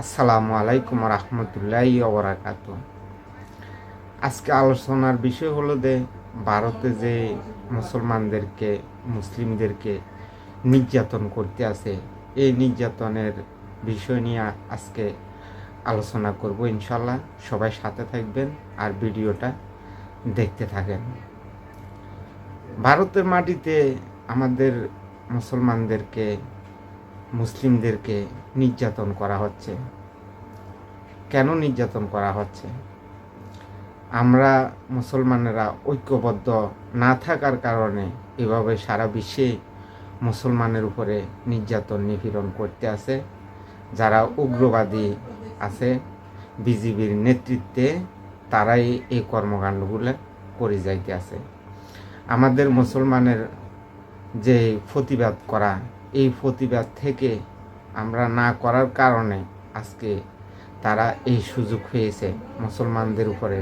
আসসালামু আলাইকুম রহমতুল্লাহি ওবরাকাত। আজকে আলোচনার বিষয় হলো যে ভারতে যে মুসলমানদেরকে মুসলিমদেরকে নির্যাতন করতে আছে, এই নির্যাতনের বিষয় নিয়ে আজকে আলোচনা করব ইনশাল্লাহ। সবাই সাথে থাকবেন আর ভিডিওটা দেখতে থাকেন। ভারতের মাটিতে আমাদের মুসলমানদেরকে মুসলিমদেরকে নির্যাতন করা হচ্ছে। কেন নির্যাতন করা হচ্ছে? আমরা মুসলমানেরা ঐক্যবদ্ধ না থাকার কারণে এভাবে সারা বিশ্বে মুসলমানের উপরে নির্যাতন নিপীড়ন করতে আছে। যারা উগ্রবাদী আছে বিজিবির নেতৃত্বে, তারাই এই কর্মকাণ্ডগুলো করে যাইতে আছে। আমাদের মুসলমানের যে প্রতিবাদ করা, এই প্রতিবাদ থেকে আমরা না করার কারণে আজকে তারা এই সুযোগ পেয়েছে মুসলমানদের উপরে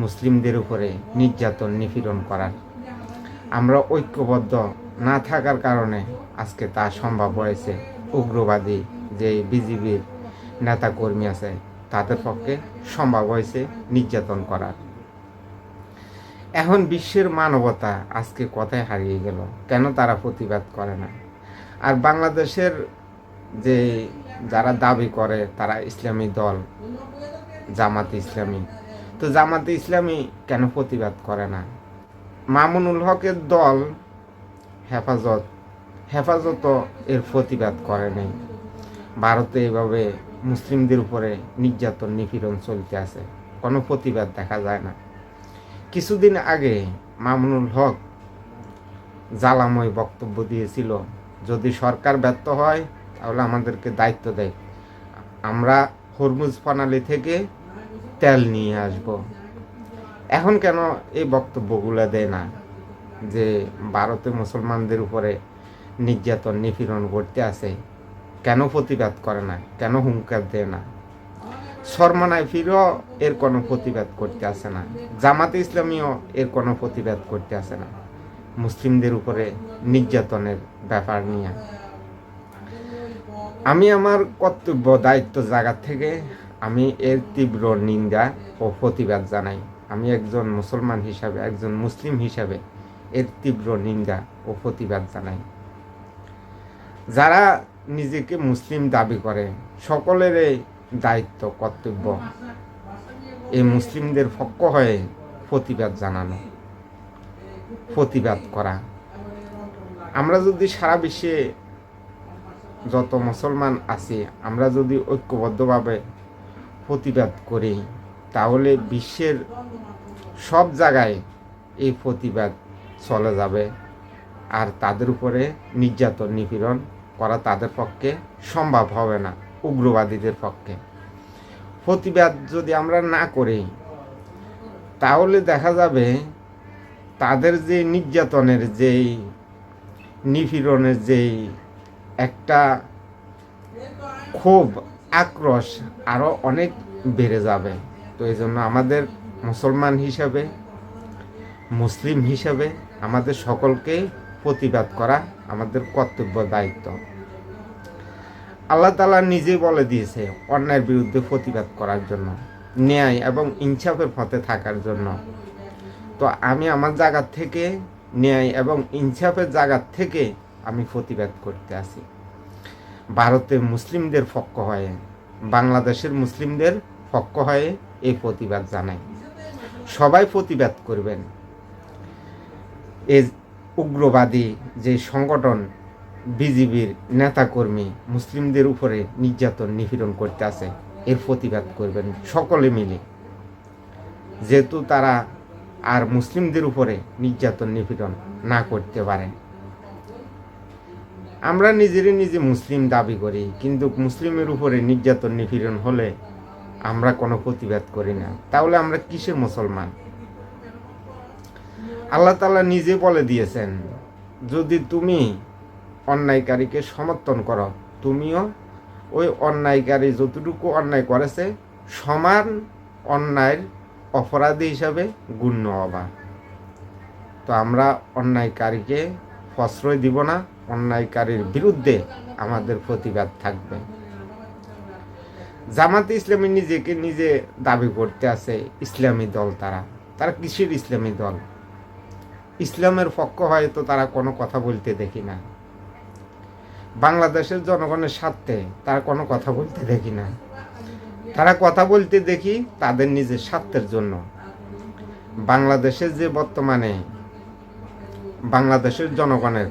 মুসলিমদের উপরে নির্যাতন নিপীড়ন করার। আমরা ঐক্যবদ্ধ না থাকার কারণে আজকে তা সম্ভব হয়েছে। উগ্রবাদী যে বিজিবির নেতাকর্মী আছে তাদের পক্ষে সম্ভব হয়েছে নির্যাতন করার। এখন বিশ্বের মানবতা আজকে কথায় হারিয়ে গেল। কেন তারা প্রতিবাদ করে না? আর বাংলাদেশের যে যারা দাবি করে তারা ইসলামী দল জামাতে ইসলামী, তো জামাতে ইসলামী কেন প্রতিবাদ করে না? মামুনুল হকের দল হেফাজত এর প্রতিবাদ করে নাই। ভারতে এভাবে মুসলিমদের উপরে নির্যাতন নিপীড়ন চলতে আছে, কোনো প্রতিবাদ দেখা যায় না। কিছুদিন আগে মামুনুল হক জ্বালাময় বক্তব্য দিয়েছিল, যদি সরকার ব্যর্থ হয় তাহলে আমাদেরকে দায়িত্ব দেয়, আমরা হরমুজ প্রণালী থেকে তেল নিয়ে আসব। এখন কেন এই বক্তব্যগুলো দেয় না যে ভারতে মুসলমানদের উপরে নির্যাতন নিপীড়ন করতে আছে? কেন প্রতিবাদ করে না? কেন হুঙ্কার দেয় না? শর্মানায় ফিরও এর কোনো প্রতিবাদ করতে আসে না, জামাতে ইসলামীও এর কোনো প্রতিবাদ করতে আসে না মুসলিমদের উপরে নির্যাতনের ব্যাপার নিয়ে। আমি আমার কর্তব্য দায়িত্ব জায়গা থেকে আমি এর তীব্র নিন্দা ও প্রতিবাদ জানাই। আমি একজন মুসলমান হিসাবে, একজন মুসলিম হিসাবে এর তীব্র নিন্দা ও প্রতিবাদ জানাই। যারা নিজেকে মুসলিম দাবি করে সকলের দায়িত্ব কর্তব্য এই মুসলিমদের পক্ষ হয়ে প্রতিবাদ জানানো, প্রতিবাদ করা। আমরা যদি সারা বিশ্বে যত মুসলমান আছি আমরা যদি ঐক্যবদ্ধভাবে প্রতিবাদ করি, তাহলে বিশ্বের সব জায়গায় এই প্রতিবাদ চলে যাবে। আর তাদের উপরে নির্যাতন নিপীড়ন করা তাদের পক্ষে সম্ভব হবে না। উগ্রবাদীদের পক্ষে প্রতিবাদ যদি আমরা না করি, তাহলে দেখা যাবে তাদের যে নির্যাতনের যেই নিপীড়নের যেই একটা ক্ষোভ আক্রোশ আরও অনেক বেড়ে যাবে। তো এই জন্য আমাদের মুসলমান হিসাবে, মুসলিম হিসাবে আমাদের সকলকে প্রতিবাদ করা আমাদের কর্তব্য দায়িত্ব। আল্লাহ তাআলা নিজে বলে দিয়েছে অন্যায়ের বিরুদ্ধে প্রতিবাদ করার জন্য, ন্যায় এবং ইনসাফের পথে থাকার জন্য। তো আমি আমার জায়গা থেকে ন্যায় এবং ইনসাফের জায়গা থেকে আমি প্রতিবাদ করতে আসি। ভারতের মুসলিমদের পক্ষ হয়ে, বাংলাদেশের মুসলিমদের পক্ষ হয়ে এই প্রতিবাদ জানাই। সবাই প্রতিবাদ করবেন। এই উগ্রবাদী যে সংগঠন বিজিবির নেতাকর্মী মুসলিমদের উপরে নির্যাতন নিপীড়ন করতে আছে, এর প্রতিবাদ করবেন সকলে মিলে, যেহেতু তারা আর মুসলিমদের উপরে নির্যাতন নিপীড়ন না করতে পারে। আমরা নিজে মুসলিম দাবি করি, কিন্তু মুসলিমের উপরে নির্যাতন নিপীড়ন হলে আমরা কোনো প্রতিবাদ করি না। তাহলে আমরা কিসের মুসলমান? আল্লাহ তাআলা নিজে বলে দিয়েছেন, যদি তুমি অন্যায়কারীকে সমর্থন করো, তুমিও ওই অন্যায়কারী যতটুকু অন্যায় করেছে সমান অন্যায়ের অপরাধী হিসাবে গণ্য হবা। তো আমরা অন্যায়কারীকে প্রশ্রয় দিব না, অন্যায়কারীর বিরুদ্ধে আমাদের প্রতিবাদ থাকবে। জামাতে ইসলামী নিজেকে নিজে দাবি করতে আছে ইসলামী দল। তারা তারা কিসের ইসলামী দল? ইসলামের পক্ষ হয়তো তারা কোনো কথা বলতে দেখি না। বাংলাদেশের জনগণের স্বার্থে তারা কোনো কথা বলতে দেখি না। তারা কথা বলতে দেখি তাদের নিজের স্বার্থের জন্য। বাংলাদেশের যে বর্তমানে বাংলাদেশের জনগণের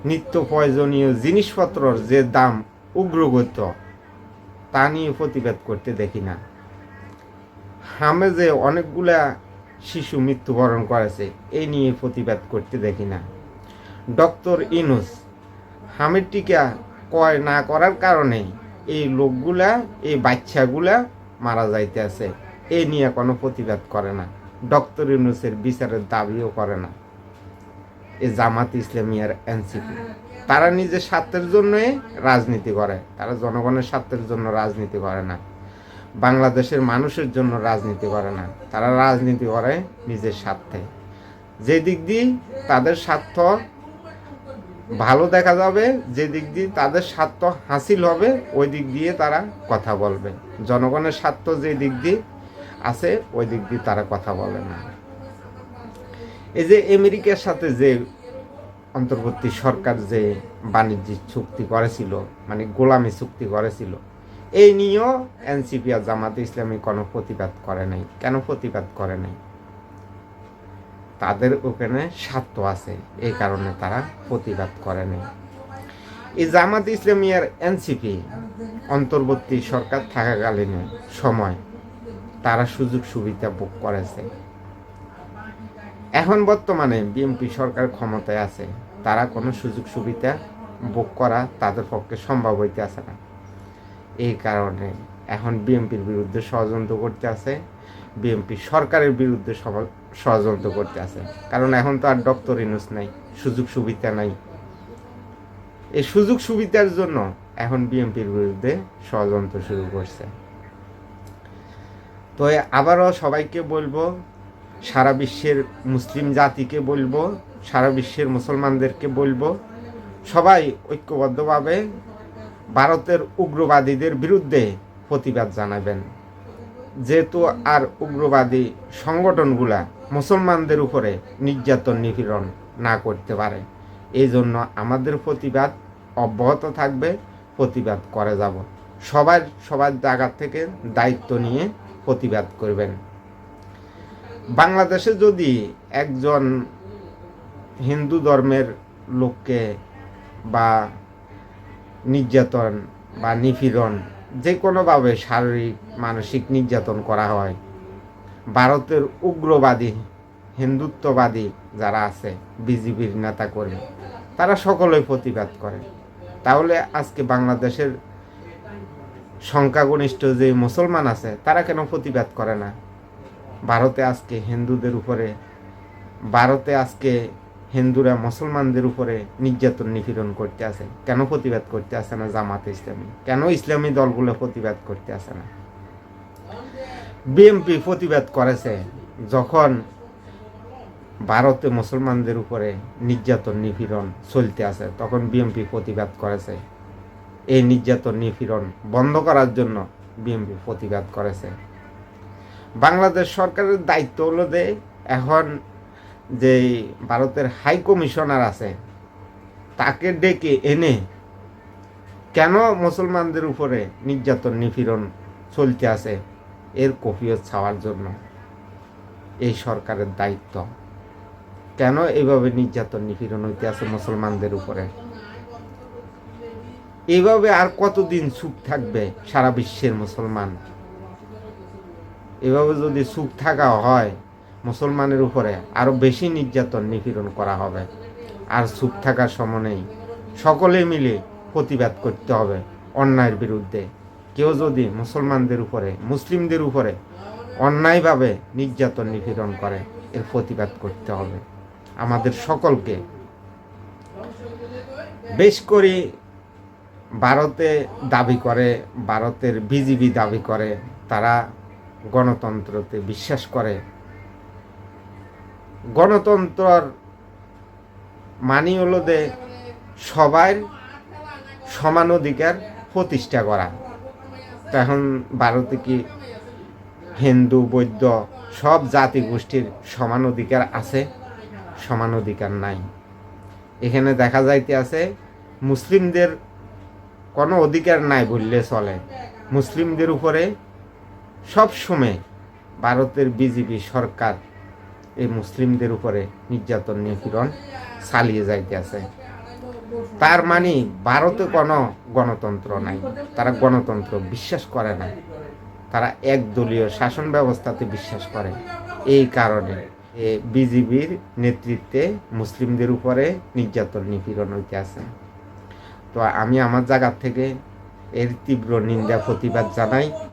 নিত্য প্রয়োজনীয় জিনিসপত্রর যে দাম উগ্রগত, তা নিয়ে প্রতিবাদ করতে দেখি না। হামে যে অনেকগুলা শিশু মৃত্যুবরণ করেছে, এই নিয়ে প্রতিবাদ করতে দেখি না। ডক্টর ইউনূস হামের টিকা ক্রয় না করার কারণে এই লোকগুলা, এই বাচ্চাগুলা মারা যাইতে আছে, এই নিয়ে কোনো প্রতিবাদ করে না। ডক্টর ইউনূসের বিচারের দাবিও করে না এই জামাত ইসলামী আর এনসিপি। তারা নিজের স্বার্থের জন্যই রাজনীতি করে, তারা জনগণের স্বার্থের জন্য রাজনীতি করে না, বাংলাদেশের মানুষের জন্য রাজনীতি করে না। তারা রাজনীতি করে নিজের স্বার্থে। যে দিক দিয়ে তাদের স্বার্থ ভালো দেখা যাবে, যে দিক দিয়ে তাদের স্বার্থ হাসিল হবে, ওই দিক দিয়ে তারা কথা বলবে। জনগণের স্বার্থ যে দিক দিয়ে আছে, ওই দিক দিয়ে তারা কথা বলে না। এই যে আমেরিকার সাথে যে অন্তর্বর্তী সরকার যে বাণিজ্যিক চুক্তি করেছিল, মানে গোলামি চুক্তি করেছিল, এই নিয়েও এনসিপি আর জামাতে ইসলামী কোনো প্রতিবাদ করে নাই। কেন প্রতিবাদ করে নাই? তাদের ওখানে স্বার্থ আছে, এই কারণে তারা প্রতিবাদ করে নাই। এই জামাতে ইসলামী আর এনসিপি অন্তর্বর্তী সরকার থাকাকালীন সময় তারা সুযোগ সুবিধা ভোগ করেছে। এখন বর্তমানে বিএনপি সরকার ক্ষমতায় আছে, তারা কোনো সুযোগ সুবিধা ভোগ করা তাদের পক্ষে সম্ভব হইতে আছে না। এই কারণে এখন বিএনপির বিরুদ্ধে ষড়যন্ত্র করতে আছে, বিএনপি সরকারের বিরুদ্ধে ষড়যন্ত্র করতে আছে। কারণ এখন তো আর ডক্টর ইউনূস নাই, সুযোগ সুবিধা নাই। এই সুযোগ সুবিধার জন্য এখন বিএনপির বিরুদ্ধে ষড়যন্ত্র শুরু করছে। তো আবারও সবাইকে বলবো, সারা বিশ্বের মুসলিম জাতিকে বলবো, সারা বিশ্বের মুসলমানদেরকে বলবো, সবাই ঐক্যবদ্ধভাবে ভারতের উগ্রবাদীদের বিরুদ্ধে প্রতিবাদ জানাবেন। যেহেতু আর উগ্রবাদী সংগঠনগুলা মুসলমানদের উপরে নির্যাতন নিপীড়ন না করতে পারে, এই জন্য আমাদের প্রতিবাদ অব্যাহত থাকবে, প্রতিবাদ করে যাব। সবার জায়গা থেকে দায়িত্ব নিয়ে প্রতিবাদ করবেন। বাংলাদেশে যদি একজন হিন্দু ধর্মের লোককে বা নির্যাতন বা নিপীড়ন যে কোনোভাবে শারীরিক মানসিক নির্যাতন করা হয়, ভারতের উগ্রবাদী হিন্দুত্ববাদী যারা আছে, বিজেপির নেতা কর্মী, তারা সকলেই প্রতিবাদ করে। তাহলে আজকে বাংলাদেশের সংখ্যাগরিষ্ঠ যে মুসলমান আছে, তারা কেন প্রতিবাদ করে না? ভারতে আজকে হিন্দুদের উপরে, ভারতে আজকে হিন্দুরা মুসলমানদের উপরে নির্যাতন নিপীড়ন করতে আছে, কেন প্রতিবাদ করতে আসে না জামাতে ইসলামী? কেন ইসলামী দলগুলো প্রতিবাদ করতে আসে না? বিএনপি প্রতিবাদ করেছে যখন ভারতে মুসলমানদের উপরে নির্যাতন নিপীড়ন চলতে আছে, তখন বিএনপি প্রতিবাদ করেছে। এই নির্যাতন নিপীড়ন বন্ধ করার জন্য বিএনপি প্রতিবাদ করেছে। বাংলাদেশ সরকারের দায়িত্ব হলো যে এখন যে ভারতের হাই কমিশনার আছে, তাকে ডেকে এনে কেন মুসলমানদের উপরে নির্যাতন নিপীড়ন চলতে আছে এর কফিয়ত ছাওয়ার জন্য এই সরকারের দায়িত্ব। কেন এইভাবে নির্যাতন নিপীড়ন হইতে আছে মুসলমানদের উপরে? এইভাবে আর কতদিন চুপ থাকবে সারা বিশ্বের মুসলমান? এভাবে যদি চুপ থাকা হয়, মুসলমানের উপরে আরো বেশি নির্যাতন নিপীড়ন করা হবে। আর চুপ থাকার সময় নেই, সকলে মিলে প্রতিবাদ করতে হবে অন্যায়ের বিরুদ্ধে। কেউ যদি মুসলমানদের উপরে, মুসলিমদের উপরে অন্যায়ভাবে নির্যাতন নিপীড়ন করে, এর প্রতিবাদ করতে হবে আমাদের সকলকে। বেশ করে ভারতে দাবি করে, ভারতের বিজেপি দাবি করে তারা গণতন্ত্রতে বিশ্বাস করে। গণতন্ত্রর মানি হলো যে সবার সমান অধিকার প্রতিষ্ঠা করা। তো এখন ভারতে কি হিন্দু বৌদ্ধ সব জাতি গোষ্ঠীর সমান অধিকার আছে? সমান অধিকার নাই। এখানে দেখা যাইতে আছে মুসলিমদের কোনো অধিকার নাই বললে চলে। মুসলিমদের উপরে সব সময় ভারতের বিজেপি সরকার এই মুসলিমদের উপরে নির্যাতন নিপীড়ন চালিয়ে যাইতে আছে। তার মানে ভারতে কোনো গণতন্ত্র নাই, তারা গণতন্ত্র বিশ্বাস করে না, তারা একদলীয় শাসন ব্যবস্থাতে বিশ্বাস করে। এই কারণে বিজেপির নেতৃত্বে মুসলিমদের উপরে নির্যাতন নিপীড়ন হইতে আছে। তো আমি আমার জায়গা থেকে এর তীব্র নিন্দা প্রতিবাদ জানাই।